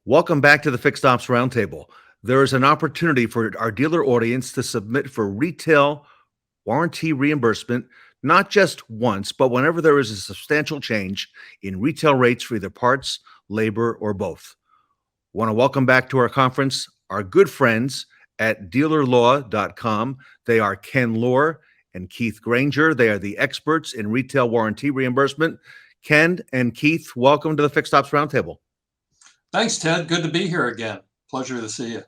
Welcome back to the Fixed Ops Roundtable. There is an opportunity for our dealer audience to submit for retail warranty reimbursement, not just once, but whenever there is a substantial change in retail rates for either parts, labor, or both. Want to welcome back to our conference our good friends at dealerlaw.com. They are Ken Lohr and Keith Granger. They are the experts in retail warranty reimbursement. Ken and Keith, welcome to the Fixed Ops Roundtable. Thanks, Ted. Good to be here again. Pleasure to see you.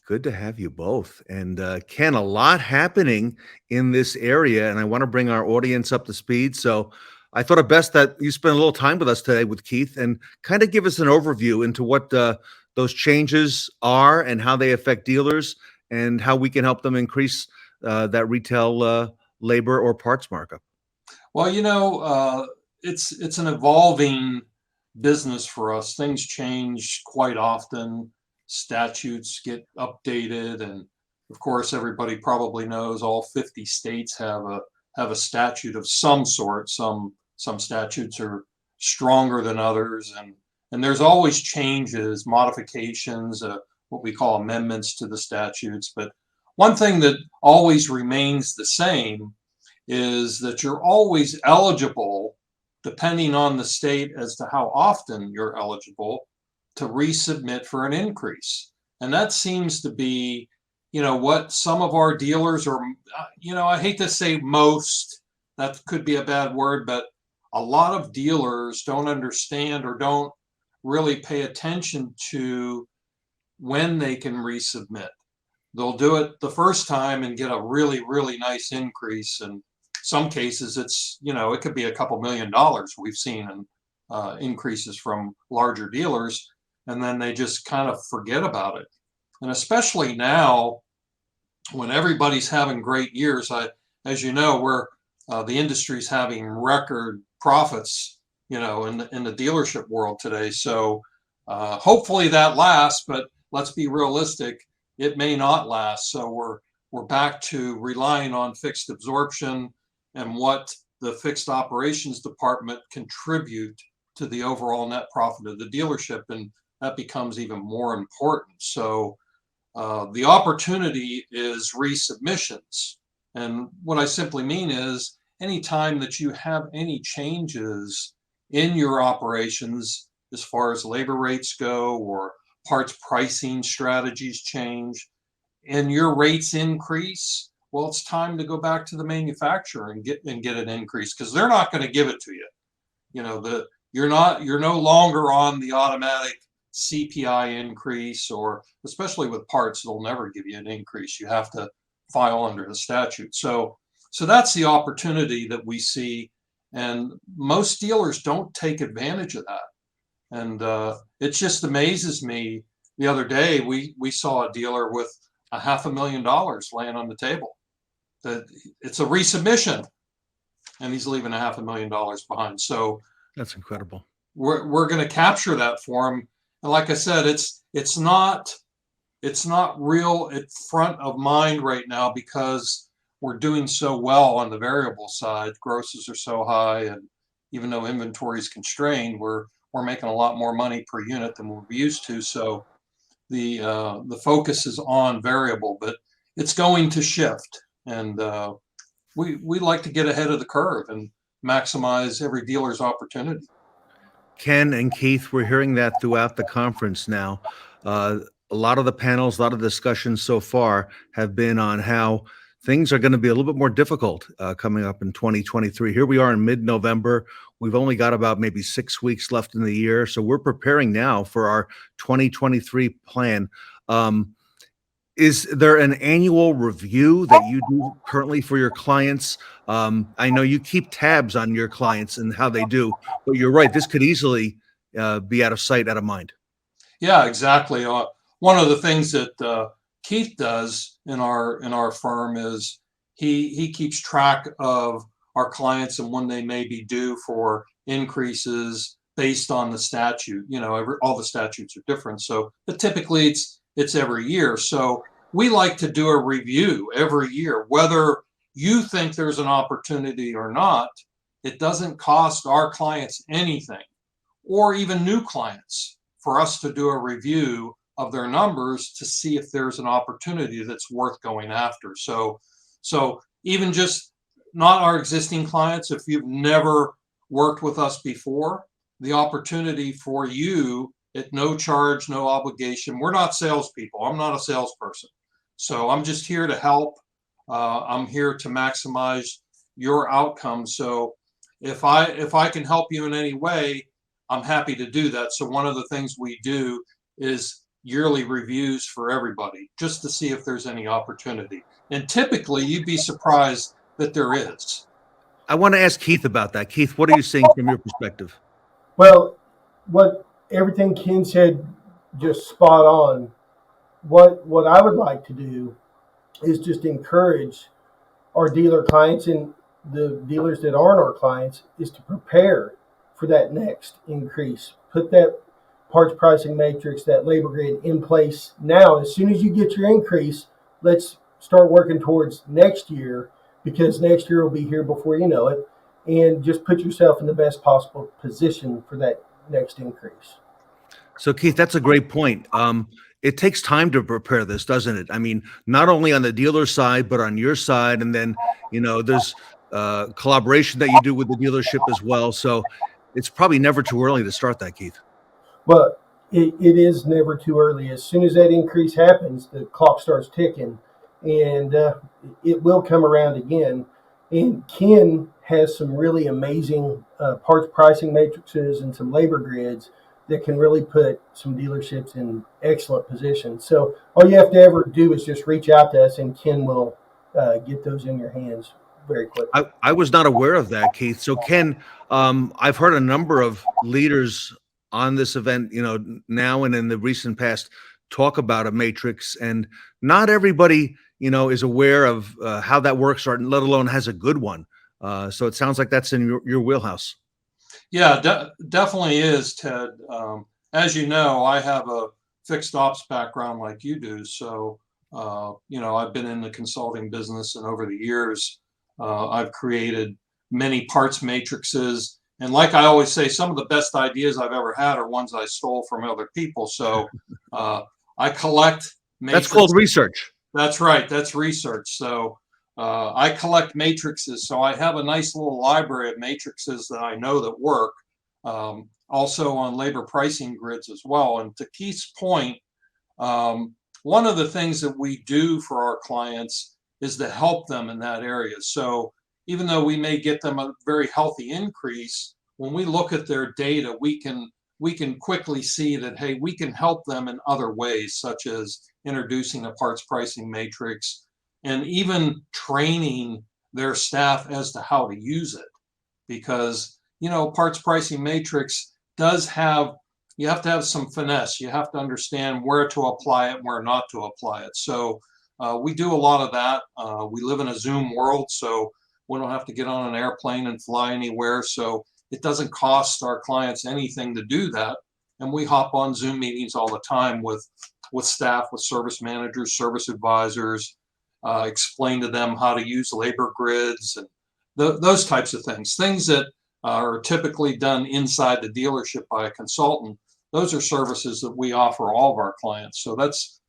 Good to have you both. And Ken, a lot happening in this area, and I want to bring our audience up to speed. So I thought it best that you spend a little time with us today with Keith and kind of give us an overview into what those changes are and how they affect dealers and how we can help them increase that retail labor or parts markup. Well, it's an evolving business for us. Things change quite often. Statutes get updated, and of course, everybody probably knows all 50 states have a statute of some sort. Some statutes are stronger than others, and there's always changes, modifications, what we call amendments to the statutes. But one thing that always remains the same is that you're always eligible, depending on the state as to how often you're eligible, to resubmit for an increase. And that seems to be, what some of our dealers are, I hate to say most, that could be a bad word, but a lot of dealers don't understand or don't really pay attention to when they can resubmit. They'll do it the first time and get a really, really nice increase. And some cases it could be a couple $1,000,000 we've seen in increases from larger dealers, and then they just kind of forget about it. And especially now when everybody's having great years, as you know, the industry's having record profits, in the dealership world today. So hopefully that lasts, but let's be realistic, it may not last. So we're back to relying on fixed absorption and what the fixed operations department contribute to the overall net profit of the dealership, and that becomes even more important. So the opportunity is resubmissions, and what I simply mean is anytime that you have any changes in your operations as far as labor rates go, or parts pricing strategies change, and your rates increase, well, it's time to go back to the manufacturer and get an increase, because they're not going to give it to you. You're no longer on the automatic CPI increase, or especially with parts, they'll never give you an increase. You have to file under the statute. So that's the opportunity that we see, and most dealers don't take advantage of that. And it just amazes me. The other day, we saw a dealer with $500,000 laying on the table. That it's a resubmission, and he's leaving $500,000 behind. So That's incredible. We're going to capture that for him. And like I said, it's not real at front of mind right now, because we're doing so well on the variable side. Grosses are so high, and even though inventory is constrained, we're making a lot more money per unit than we're used to. So the focus is on variable, but it's going to shift, and we like to get ahead of the curve and maximize every dealer's opportunity. Ken and Keith, we're hearing that throughout the conference now. A lot of the panels, a lot of discussions so far have been on how things are going to be a little bit more difficult coming up in 2023. Here we are in mid-November. We've only got about maybe 6 weeks left in the year. So we're preparing now for our 2023 plan. Is there an annual review that you do currently for your clients? I know you keep tabs on your clients and how they do, but you're right. This could easily be out of sight, out of mind. Yeah, exactly. One of the things that Keith does in our firm is he keeps track of our clients and when they may be due for increases based on the statute. All the statutes are different, so but typically it's every year. So we like to do a review every year, whether you think there's an opportunity or not. It doesn't cost our clients anything, or even new clients, for us to do a review of their numbers to see if there's an opportunity that's worth going after. So even just not our existing clients, if you've never worked with us before, the opportunity for you at no charge, no obligation. We're not salespeople. I'm not a salesperson. So I'm just here to help. I'm here to maximize your outcome. So if I can help you in any way, I'm happy to do that. So one of the things we do is yearly reviews for everybody, just to see if there's any opportunity. And typically you'd be surprised that there is. I want to ask Keith about that. Keith, what are you seeing from your perspective? Well, what everything Ken said, just spot on. What I would like to do is just encourage our dealer clients and the dealers that aren't our clients is to prepare for that next increase. Put that parts pricing matrix, that labor grid in place now. As soon as you get your increase, let's start working towards next year, because next year will be here before you know it. And just put yourself in the best possible position for that next increase. So, Keith, that's a great point. It takes time to prepare this, doesn't it? I mean, not only on the dealer side, but on your side. And then, there's collaboration that you do with the dealership as well. So it's probably never too early to start that, Keith. But it is never too early. As soon as that increase happens, the clock starts ticking, and it will come around again. And Ken has some really amazing parts pricing matrices and some labor grids that can really put some dealerships in excellent position. So all you have to ever do is just reach out to us, and Ken will get those in your hands very quickly. I was not aware of that, Keith. So, Ken, I've heard a number of leaders on this event, now and in the recent past, talk about a matrix, and not everybody, is aware of how that works, or let alone has a good one. So it sounds like that's in your wheelhouse. Yeah, definitely is, Ted. As you know, I have a fixed ops background like you do. So, I've been in the consulting business, and over the years, I've created many parts matrices. And like I always say, some of the best ideas I've ever had are ones I stole from other people. So I collect matrices. That's called research. That's right. That's research. So I collect matrices. So I have a nice little library of matrices that I know that work. Also on labor pricing grids as well. And to Keith's point, one of the things that we do for our clients is to help them in that area. So even though we may get them a very healthy increase, when we look at their data, we can quickly see that, hey, we can help them in other ways, such as introducing a parts pricing matrix and even training their staff as to how to use it. Because, parts pricing matrix you have to have some finesse. You have to understand where to apply it and where not to apply it. So we do a lot of that. We live in a Zoom world, so we don't have to get on an airplane and fly anywhere. So it doesn't cost our clients anything to do that. And we hop on Zoom meetings all the time with staff, with service managers, service advisors, explain to them how to use labor grids and those types of things that are typically done inside the dealership by a consultant. Those are services that we offer all of our clients. So that's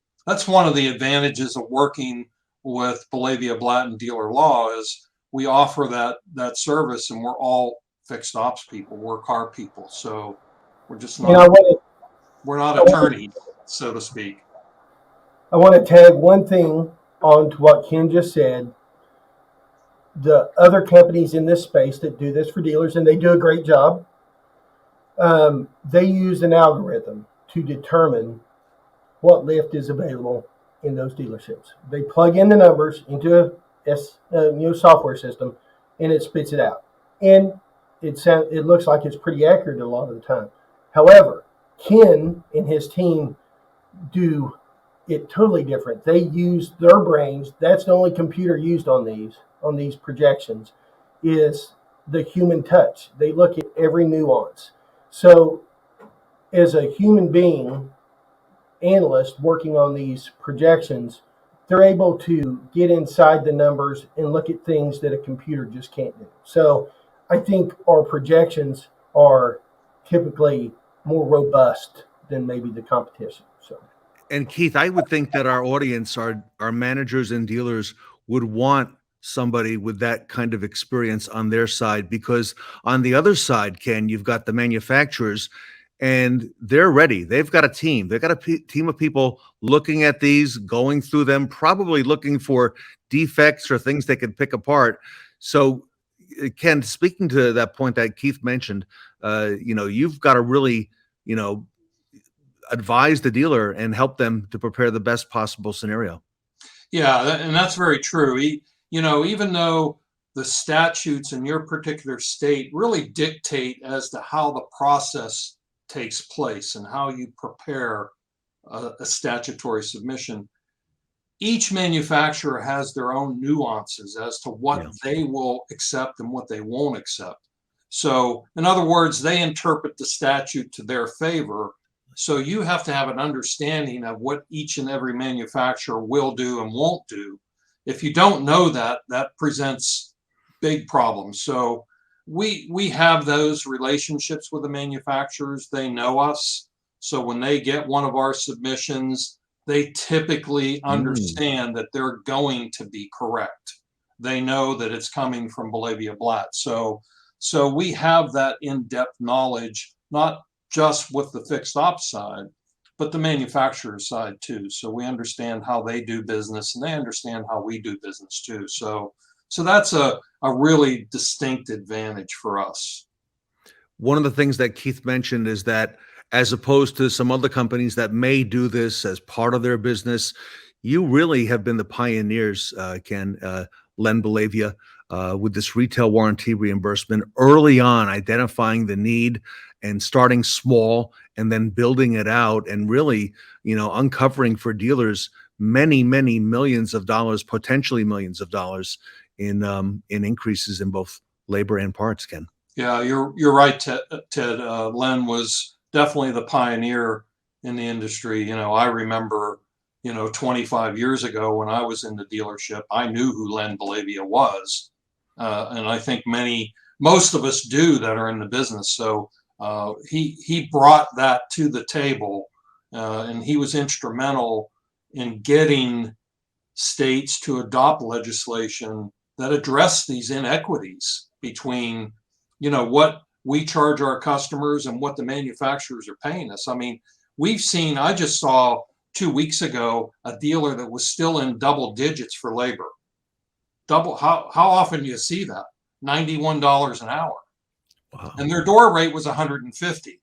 one of the advantages of working with Bellavia Blatt and Dealer Law is we offer that service, and we're all fixed ops people. We're car people. So we're just not, we're not attorneys, so to speak. I want to tag one thing on to what Ken just said. The other companies in this space that do this for dealers, and they do a great job, they use an algorithm to determine what lift is available in those dealerships. They plug in the numbers into a software system, and it spits it out. And it looks like it's pretty accurate a lot of the time. However, Ken and his team do it totally different. They use their brains. That's the only computer used on these projections is the human touch. They look at every nuance. So as a human being analyst working on these projections, they're able to get inside the numbers and look at things that a computer just can't do. So I think our projections are typically more robust than maybe the competition. So. And Keith, I would think that our audience, our managers and dealers would want somebody with that kind of experience on their side, because on the other side, Ken, you've got the manufacturers and they're ready. They've got a team. They've got a team of people looking at these, going through them, probably looking for defects or things they can pick apart. So, Ken, speaking to that point that Keith mentioned, you've got to really, advise the dealer and help them to prepare the best possible scenario. Yeah, and that's very true. Even though the statutes in your particular state really dictate as to how the process takes place and how you prepare a statutory submission, each manufacturer has their own nuances as to what they will accept and what they won't accept. So, in other words, they interpret the statute to their favor. So you have to have an understanding of what each and every manufacturer will do and won't do. If you don't know that, that presents big problems. So we have those relationships with the manufacturers. They know us. So when they get one of our submissions, they typically understand that they're going to be correct. They know that it's coming from Bellavia Blatt. So we have that in-depth knowledge, not just with the fixed ops side, but the manufacturer side too. So we understand how they do business and they understand how we do business too. So that's a really distinct advantage for us. One of the things that Keith mentioned is that as opposed to some other companies that may do this as part of their business, you really have been the pioneers, Ken, Len Bellavia, with this retail warranty reimbursement early on, identifying the need and starting small and then building it out and really, uncovering for dealers many, many millions of dollars, potentially millions of dollars in increases in both labor and parts, Ken. Yeah, you're right, Ted. Len was definitely the pioneer in the industry. I remember, 25 years ago when I was in the dealership, I knew who Len Bellavia was. And I think most of us do that are in the business. So he brought that to the table, and he was instrumental in getting states to adopt legislation that address these inequities between, what we charge our customers and what the manufacturers are paying us. I mean, I just saw 2 weeks ago a dealer that was still in double digits for labor. How often do you see that? $91 an hour. Wow. And their door rate was 150.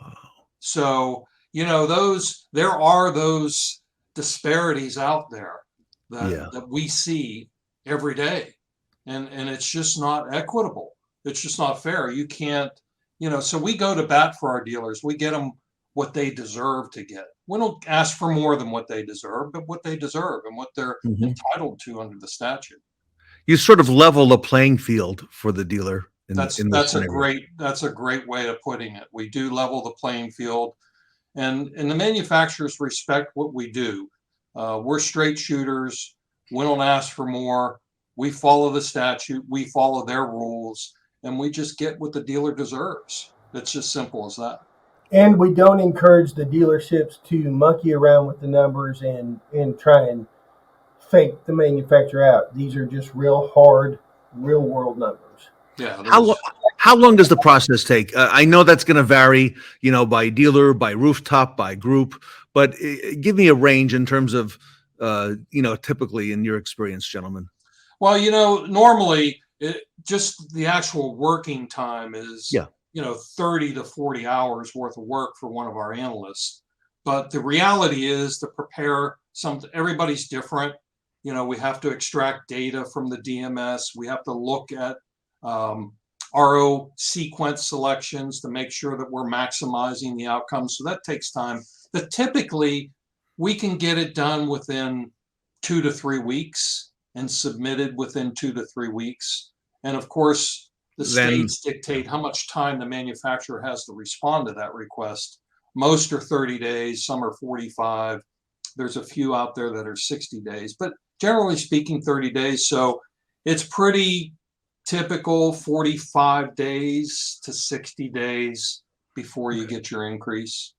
Wow. So, there are those disparities out there that we see every day. And it's just not equitable. It's just not fair. You can't, so we go to bat for our dealers. We get them what they deserve to get. We don't ask for more than what they deserve, but what they deserve and what they're entitled to under the statute. You sort of level the playing field for the dealer. That's a great way of putting it. We do level the playing field, and the manufacturers respect what we do. We're straight shooters. We don't ask for more. We follow the statute. We follow their rules, and we just get what the dealer deserves. It's just simple as that. And we don't encourage the dealerships to monkey around with the numbers and try and fake the manufacturer out. These are just real hard, real world numbers. Yeah. How long does the process take? I know that's going to vary, by dealer, by rooftop, by group, but give me a range in terms of, typically in your experience, gentlemen. Well, normally just the actual working time is, 30 to 40 hours worth of work for one of our analysts. But the reality is to prepare everybody's different. We have to extract data from the DMS. We have to look at RO sequence selections to make sure that we're maximizing the outcomes. So that takes time. But typically, we can get it done within 2 to 3 weeks and submitted within 2 to 3 weeks. And of course, the states dictate how much time the manufacturer has to respond to that request. Most are 30 days, some are 45. There's a few out there that are 60 days, but generally speaking, 30 days. So it's pretty typical 45 days to 60 days before you get your increase.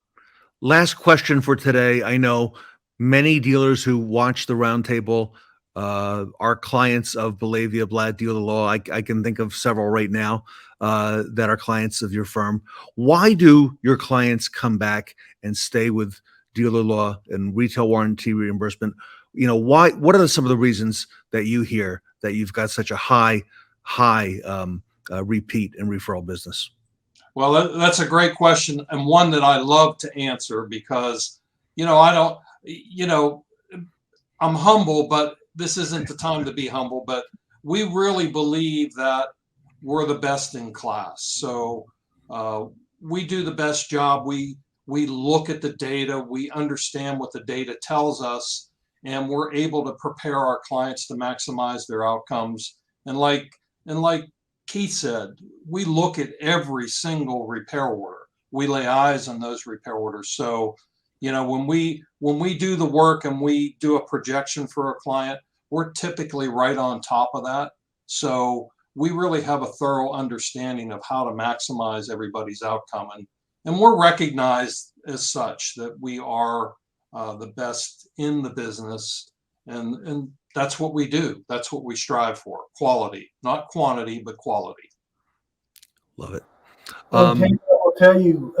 Last question for today. I know many dealers who watch the roundtable are clients of Belavia Blatt Dealer Law. I can think of several right now that are clients of your firm. Why do your clients come back and stay with Dealer Law and Retail Warranty Reimbursement? You know, why? What are some of the reasons that you hear that you've got such a high repeat and referral business? Well, that's a great question, and one that I love to answer because, I don't, I'm humble, but this isn't the time to be humble. But we really believe that we're the best in class. So we do the best job. We look at the data. We understand what the data tells us, and we're able to prepare our clients to maximize their outcomes. And like Keith said, we look at every single repair order. We lay eyes on those repair orders. So, when we do the work and we do a projection for a client, we're typically right on top of that. So we really have a thorough understanding of how to maximize everybody's outcome. And we're recognized as such that we are the best in the business. And that's what we do. That's what we strive for. Quality, not quantity, but quality. Love it. I'll tell you,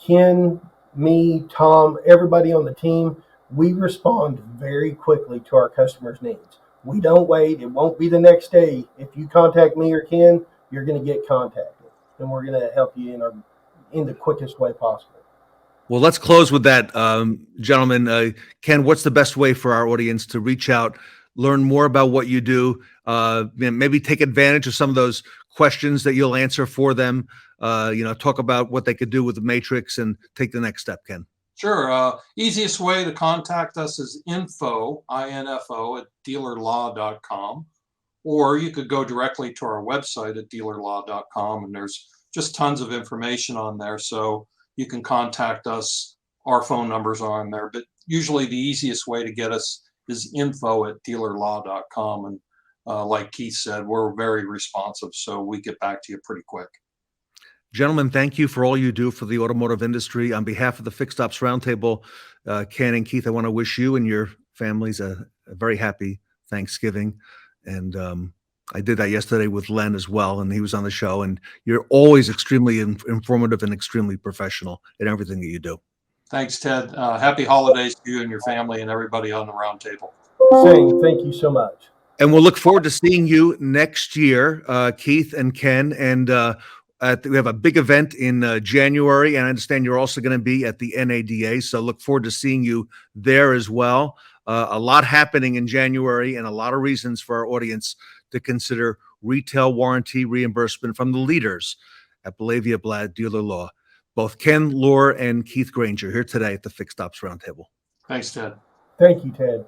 Ken, me, Tom, everybody on the team, we respond very quickly to our customers' needs. We don't wait. It won't be the next day. If you contact me or Ken, you're going to get contacted, and we're going to help you in the quickest way possible. Well, let's close with that, gentlemen. Ken, what's the best way for our audience to reach out, learn more about what you do, maybe take advantage of some of those questions that you'll answer for them, talk about what they could do with the matrix and take the next step, Ken? Sure. Easiest way to contact us is info, I-N-F-O, at dealerlaw.com, or you could go directly to our website at dealerlaw.com, and there's just tons of information on there. So you can contact us. Our phone numbers are on there, but usually the easiest way to get us is info at dealerlaw.com. And like Keith said, we're very responsive, so we get back to you pretty quick. Gentlemen, thank you for all you do for the automotive industry. On behalf of the Fixed Ops Roundtable, Ken and Keith, I want to wish you and your families a very happy Thanksgiving. And I did that yesterday with Len as well, and he was on the show. And you're always extremely informative and extremely professional in everything that you do. Thanks, Ted. Happy holidays to you and your family and everybody on the roundtable. Same. Thank you so much. And we'll look forward to seeing you next year, Keith and Ken. And we have a big event in January, and I understand you're also going to be at the NADA. So look forward to seeing you there as well. A lot happening in January, and a lot of reasons for our audience to consider retail warranty reimbursement from the leaders at Belavia Blatt Dealer Law. Both Ken, Lohr, and Keith Granger here today at the Fixed Ops Roundtable. Thanks, Ted. Thank you, Ted.